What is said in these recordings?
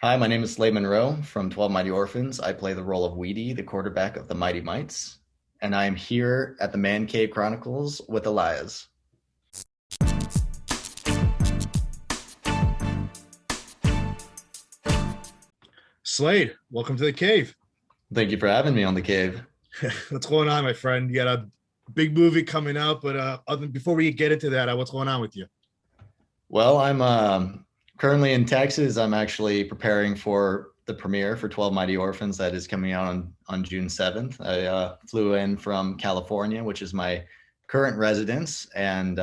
Hi, my name is Slade Monroe from 12 Mighty Orphans. I play the role of Wheatie, the quarterback of the Mighty Mites, and I am here at the Man Cave Chronicles with Elias. Slade, welcome to the cave. Thank you for having me on the cave. What's going on, my friend? You got a big movie coming out, but before we get into that, what's going on with you? Well, I'm currently in Texas. I'm actually preparing for the premiere for 12 Mighty Orphans that is coming out on June 7th. I flew in from California, which is my current residence, and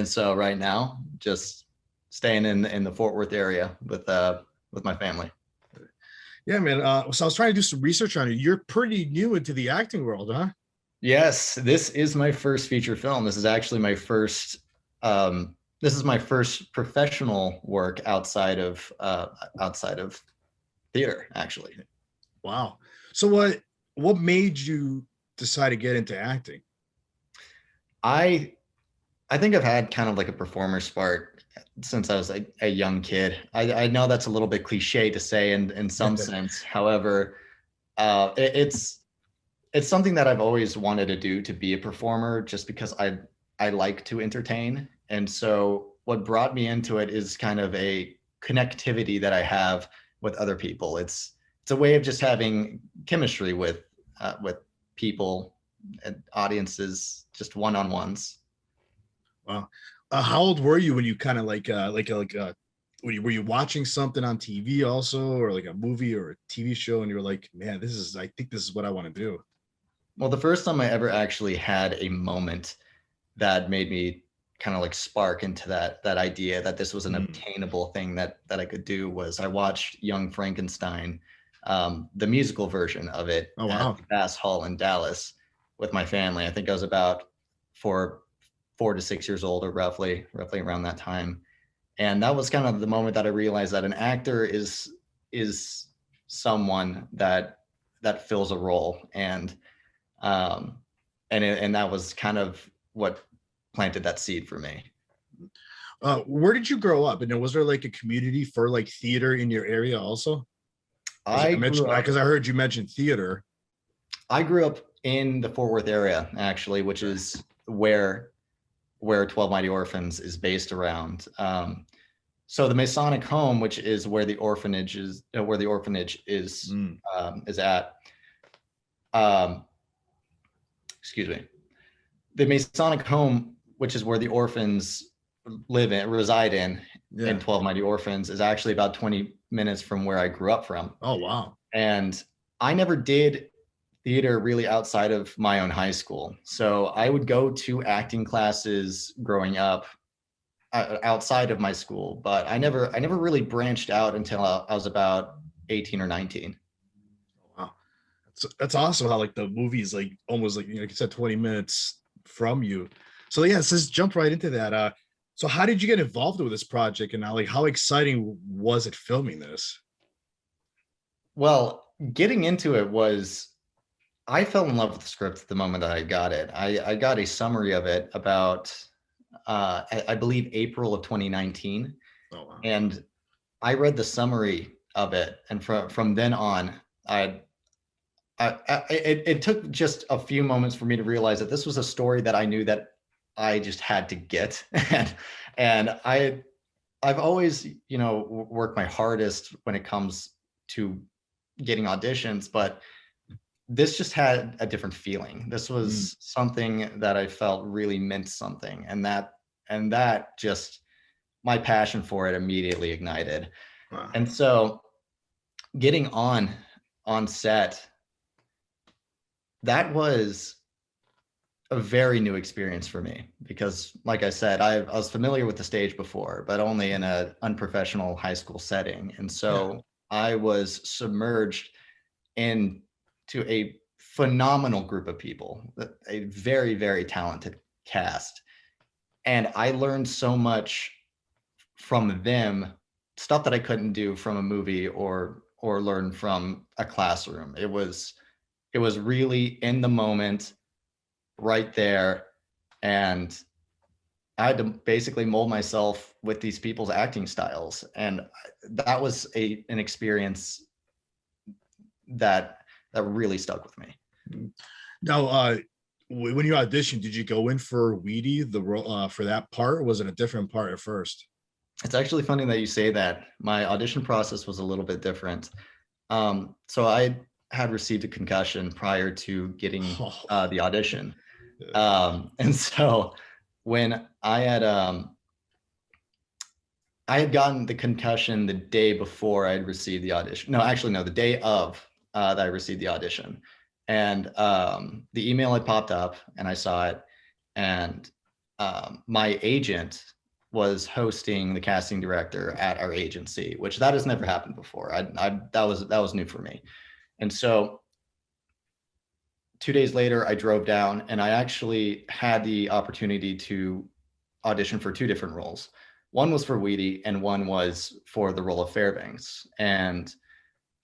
so right now just staying in the Fort Worth area with my family. Yeah, man. So I was trying to do some research on you. You're pretty new into the acting world, huh? Yes, this is my first feature film. This is actually my first. This is my first professional work outside of theater, actually. Wow. So what made you decide to get into acting? I I think I've had kind of like a performer spark since I was a young kid. I know that's a little bit cliche to say in some sense. However, it's something that I've always wanted to do, to be a performer, just because I like to entertain. And so what brought me into it is kind of a connectivity that I have with other people. It's a way of just having chemistry with people and audiences, just one-on-ones. Wow. How old were you when you kind of were you watching something on TV also, or like a movie or a TV show, and you were like, man, I think this is what I want to do. Well, the first time I ever actually had a moment that made me kind of like spark into that idea that this was an Mm. obtainable thing that I could do was I watched Young Frankenstein, the musical version of it Oh at wow. the Bass Hall in Dallas with my family. I think I was about four 4 to 6 years old, or roughly around that time. And that was kind of the moment that I realized that an actor is someone that fills a role, um, and that was kind of what planted that seed for me. Where did you grow up? And then was there like a community for like theater in your area also? Because I grew up because I heard you mention theater. I grew up in the Fort Worth area, actually, which Okay. is where 12 Mighty Orphans is based around. So the Masonic Home, which is where the orphanage Mm. is at. Um, excuse me. The Masonic Home, which is where the orphans reside in Yeah. 12 Mighty Orphans, is actually about 20 minutes from where I grew up from. Oh wow. And I never did theater really outside of my own high school. So I would go to acting classes growing up outside of my school, but I never really branched out until I was about 18 or 19. Wow. That's awesome how like the movie's like almost like you said 20 minutes from you. So yeah, let's just jump right into that. So how did you get involved with this project, and how exciting was it filming this? Well, getting into it was I fell in love with the script the moment that I got it. I got a summary of it about I believe April of 2019, Oh wow. and I read the summary of it, and from then on, I it took just a few moments for me to realize that this was a story that I knew that I just had to get, and I've always worked my hardest when it comes to getting auditions, but this just had a different feeling. This Mm. was something that I felt really meant something, and that just my passion for it immediately ignited. Wow. And so getting on set, that was a very new experience for me because, like I said, I was familiar with the stage before, but only in an unprofessional high school setting. And Yeah. so I was submerged into a phenomenal group of people, a very, very talented cast. And I learned so much from them, stuff that I couldn't do from a movie or learn from a classroom. It was really in the moment, right there, and I had to basically mold myself with these people's acting styles, and that was an experience that really stuck with me. Now, when you auditioned, did you go in for Wheatie, the role for that part, or was it a different part at first? It's actually funny that you say that. My audition process was a little bit different. So I had received a concussion prior to getting Oh, the audition. yeah. And so when I had gotten the concussion the day before I had received the audition. No, actually, no, the day of that I received the audition. And the email had popped up and I saw it. And my agent was hosting the casting director at our agency, which that has never happened before. That was new for me. And so 2 days later, I drove down and I actually had the opportunity to audition for two different roles. One was for Wheatie and one was for the role of Fairbanks. And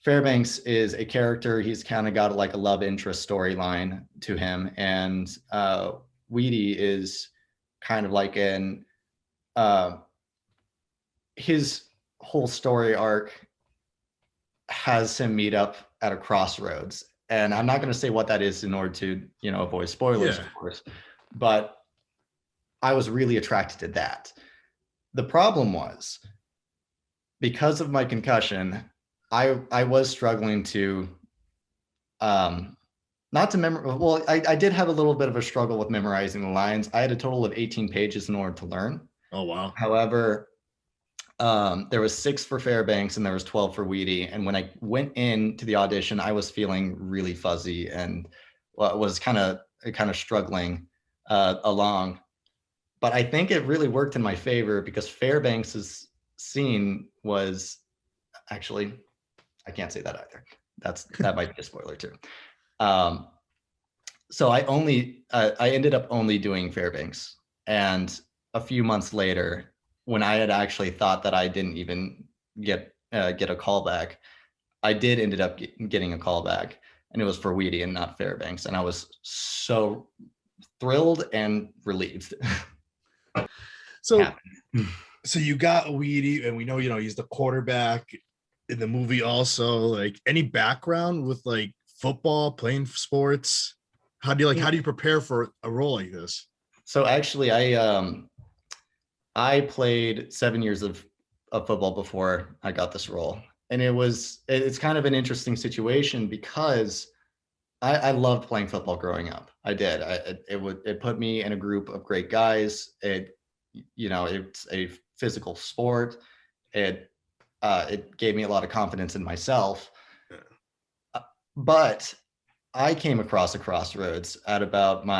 Fairbanks is a character. He's kind of got like a love interest storyline to him. And Wheatie is kind of like uh, his whole story arc has him meet up at a crossroads. And I'm not going to say what that is in order to, avoid spoilers, Yeah. of course. But I was really attracted to that. The problem was, because of my concussion, I was struggling to not to memorize. Well, I did have a little bit of a struggle with memorizing the lines. I had a total of 18 pages in order to learn. Oh, wow. However, there was 6 for Fairbanks and there was 12 for Wheatie. And when I went into the audition, I was feeling really fuzzy and was kind of struggling along. But I think it really worked in my favor because Fairbanks's scene was actually, I can't say that either. That might be a spoiler too. So I ended up only doing Fairbanks, and a few months later, when I had actually thought that I didn't even get a call back, I did ended up getting a call back, and it was for Wheatie and not Fairbanks, and I was so thrilled and relieved. So, so you got Wheatie, and we know, he's the quarterback in the movie also. Like, any background with like football, playing sports? How do you prepare for a role like this? So actually, I played 7 years of football before I got this role, and it's kind of an interesting situation because I loved playing football growing up. I did. It put me in a group of great guys. It's a physical sport. It gave me a lot of confidence in myself. But I came across a crossroads at about when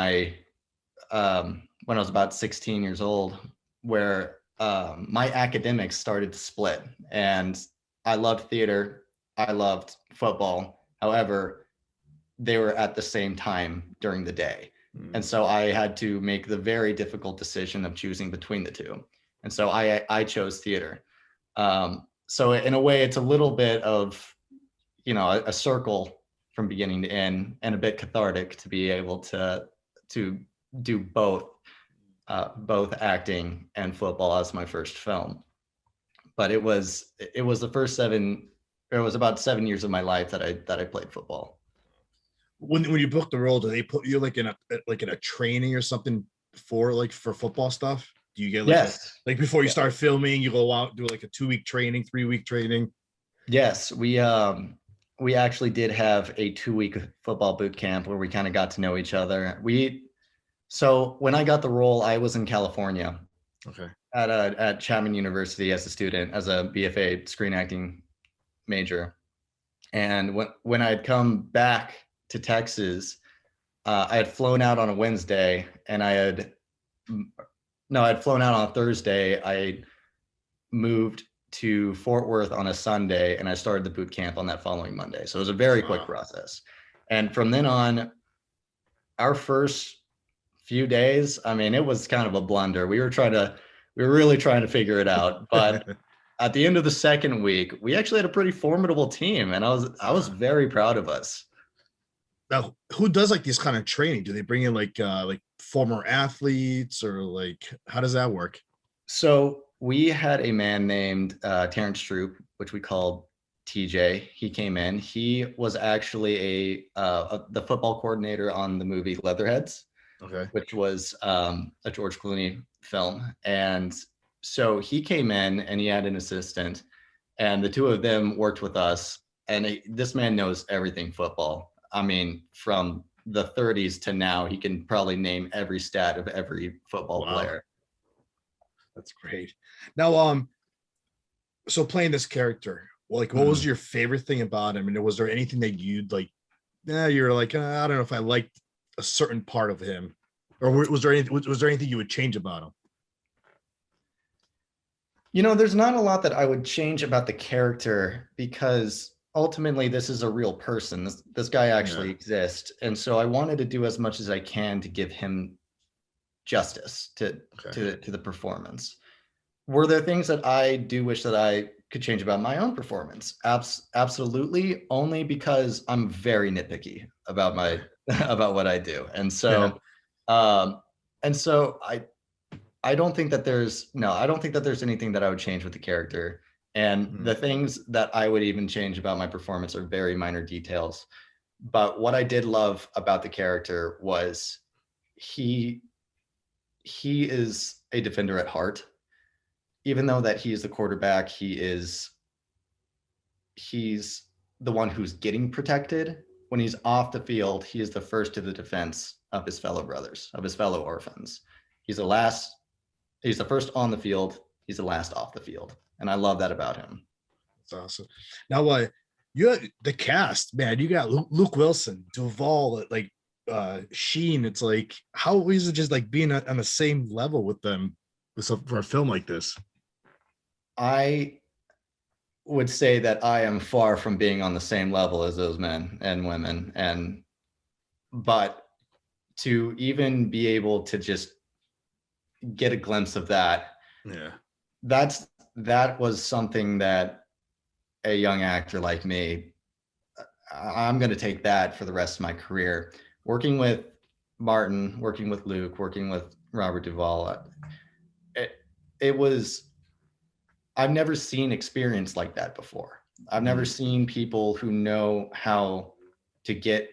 I was about 16 years old, where my academics started to split. And I loved theater. I loved football. However, they were at the same time during the day. And so I had to make the very difficult decision of choosing between the two. And so I chose theater. So in a way, it's a little bit of, a circle from beginning to end, and a bit cathartic to be able to do both acting and football as my first film. But it was the first 7. It was about 7 years of my life that I played football. When you book the role, do they put you like in a training or something for football stuff? Do you get Yes. like before you start filming, you go out, do like a 2-week training, 3-week training? Yes, we actually did have a 2-week football boot camp where we kind of got to know each other. So when I got the role, I was in California. Okay. At Chapman University as a student, as a BFA screen acting major. And when I had come back to Texas, I had flown out on a Wednesday, and I had flown out on a Thursday. I moved to Fort Worth on a Sunday, and I started the boot camp on that following Monday. So it was a very quick process. And from then on, our first few days, I mean, it was kind of a blunder. We were really trying to figure it out. But at the end of the second week, we actually had a pretty formidable team, and I was very proud of us. Now, who does like these kind of training? Do they bring in like former athletes, or like how does that work? So we had a man named Terrence Troop, which we called TJ. He came in. He was actually the football coordinator on the movie Leatherheads, Okay. which was a George Clooney film. And so he came in and he had an assistant, and the two of them worked with us. And this man knows everything football. I mean, from the 30s to now, he can probably name every stat of every football Wow, player. that's great. Now, so playing this character, like, what was Mhm. your favorite thing about him? And was there anything that you'd like? Yeah, you're like, I don't know if I liked a certain part of him, or was there anything? Was there anything you would change about him? You know, there's not a lot that I would change about the character because ultimately this is a real person. This guy Yeah. actually exists. And so I wanted to do as much as I can to give him justice Okay. to the performance. Were there things that I do wish that I could change about my own performance? Absolutely, only because I'm very nitpicky about Okay. my about what I do. Yeah. Um and so I don't think that there's no, I don't think that there's anything that I would change with the character. And Mhm. the things that I would even change about my performance are very minor details. But what I did love about the character was he he is a defender at heart. Even though that he is the quarterback, he's the one who's getting protected. When he's off the field, he is the first to the defense of his fellow brothers, of his fellow orphans. He's the last He's the first on the field. He's the last off the field. And I love that about him. That's awesome. Now, you had the cast, man. You got Luke Wilson, Duvall, like Sheen. It's like, how is it just like being on the same level with them for a film like this? I would say that I am far from being on the same level as those men and women. But to even be able to just get a glimpse of that, Yeah. that's that was something that a young actor like me, I'm going to take that for the rest of my career. Working with Martin, working with Luke, working with Robert Duvall, it, it was I've never seen experience like that before. I've never Mm. seen people who know how to get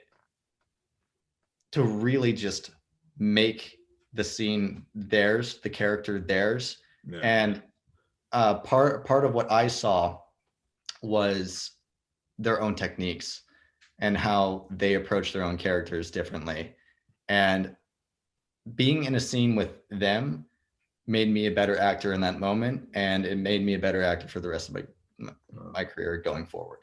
to really just make the scene theirs, the character theirs. Yeah. And part of what I saw was their own techniques and how they approach their own characters differently. And being in a scene with them made me a better actor in that moment, and it made me a better actor for the rest of my career going forward.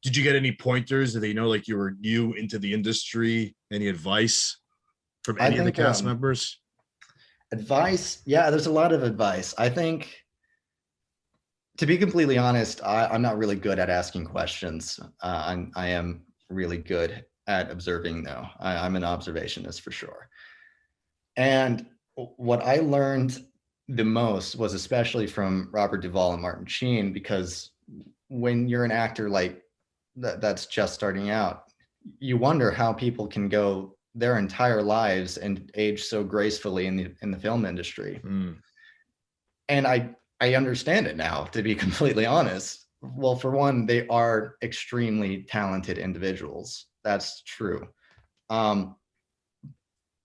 Did you get any pointers? Did they know like you were new into the industry? Any advice from I any of the think cast members? advice, yeah, there's a lot of advice. I think, to be completely honest, I'm not really good at asking questions. I am really good at observing, though. I'm an observationist for sure. And what I learned the most was especially from Robert Duvall and Martin Sheen, because when you're an actor like that's just starting out, you wonder how people can go their entire lives and age so gracefully in the film industry. Mm. And I understand it now, to be completely honest. Well, for one, they are extremely talented individuals. That's true. Um,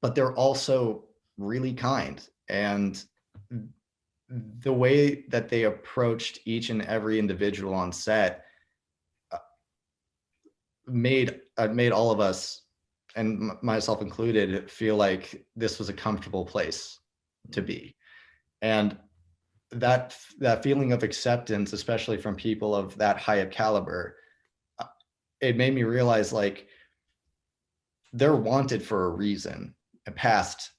but they're also really kind. And the way that they approached each and every individual on set uh, made all of us, and myself included, feel like this was a comfortable place to be. And that feeling of acceptance, especially from people of that high of caliber, uh, it made me realize like they're wanted for a reason, past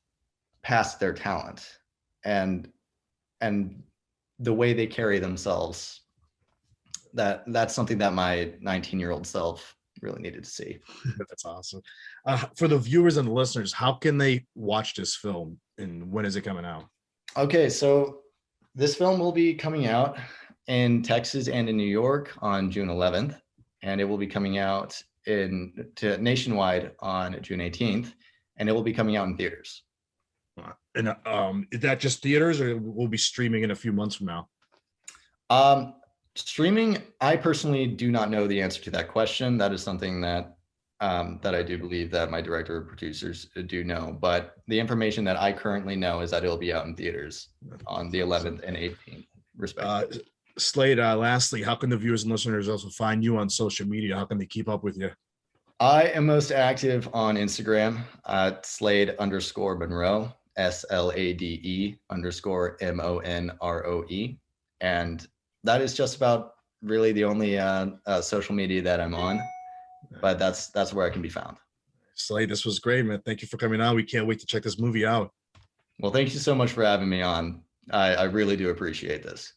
their talent, and and the way they carry themselves. That's something that my 19-year-old self really needed to see. That's awesome. For the viewers and the listeners, how can they watch this film and when is it coming out? Okay, so this film will be coming out in Texas and in New York on June 11th, and it will be coming out nationwide on June 18th, and it will be coming out in theaters. And is that just theaters, or will be streaming in a few months from now? Streaming, I personally do not know the answer to that question. That is something that I do believe that my director of producers do know. But the information that I currently know is that it'll be out in theaters on the 11th and 18th, respectively. Slade, lastly, how can the viewers and listeners also find you on social media? How can they keep up with you? I am most active on Instagram at Slade_Monroe, SLADE_MONROE. And that is just about really the only social media that I'm on. But that's where I can be found. Slade, this was great, man. Thank you for coming on. We can't wait to check this movie out. Well, thank you so much for having me on. I really do appreciate this.